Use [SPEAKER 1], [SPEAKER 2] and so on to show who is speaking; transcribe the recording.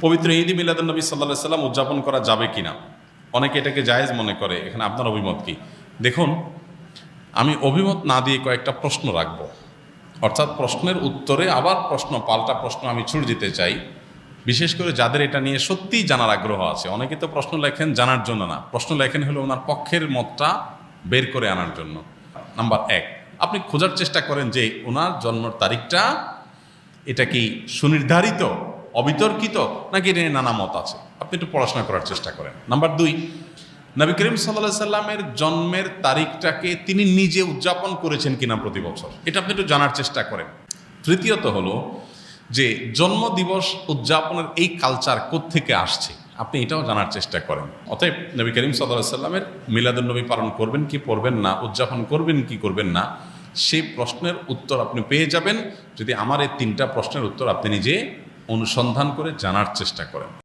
[SPEAKER 1] পবিত্র ঈদ মিলাদুন্নবী সাল্লাল্লাহু আলাইহি সাল্লাম উদযাপন করা যাবে কিনা, অনেকে এটাকে জায়েজ মনে করে। এখানে আপনার অভিমত কি? দেখুন, আমি অভিমত না দিয়ে কয়েকটা প্রশ্ন রাখব, অর্থাৎ প্রশ্নের উত্তরে আবার পাল্টা প্রশ্ন আমি ছুড়ে দিতে চাই, বিশেষ করে যাদের এটা নিয়ে সত্যিই জানার আগ্রহ আছে। অনেকে তো প্রশ্ন লেখেন জানার জন্য না, প্রশ্ন লেখেন হলো ওনার পক্ষের মতটা বের করে আনার জন্য। নাম্বার এক, আপনি খোঁজার চেষ্টা করেন যে ওনার জন্মের তারিখটা এটা কি সুনির্ধারিত, অবিতর্কিত, নাকি এটা নিয়ে নানা মত আছে। আপনি একটু পড়াশোনা করার চেষ্টা করেন। নাম্বার দুই, নবী করিম সাল্লাল্লাহু আলাইহি সাল্লামের জন্মের তারিখটাকে তিনি নিজে উদযাপন করেছেন কিনা প্রতি বছর, এটা আপনি একটু জানার চেষ্টা করেন। তৃতীয়ত হলো যে জন্মদিবস উদযাপনের এই কালচার কোত্থেকে আসছে, আপনি এটাও জানার চেষ্টা করেন। অতএব নবী করিম সাল্লাল্লাহু আলাইহি সাল্লামের মিলাদুন্নবী পালন করবেন কি করবেন না, উদযাপন করবেন কি করবেন না, সেই প্রশ্নের উত্তর আপনি পেয়ে যাবেন যদি আমার এই তিনটা প্রশ্নের উত্তর আপনি নিজে অনুসন্ধান করে জানার চেষ্টা করেন।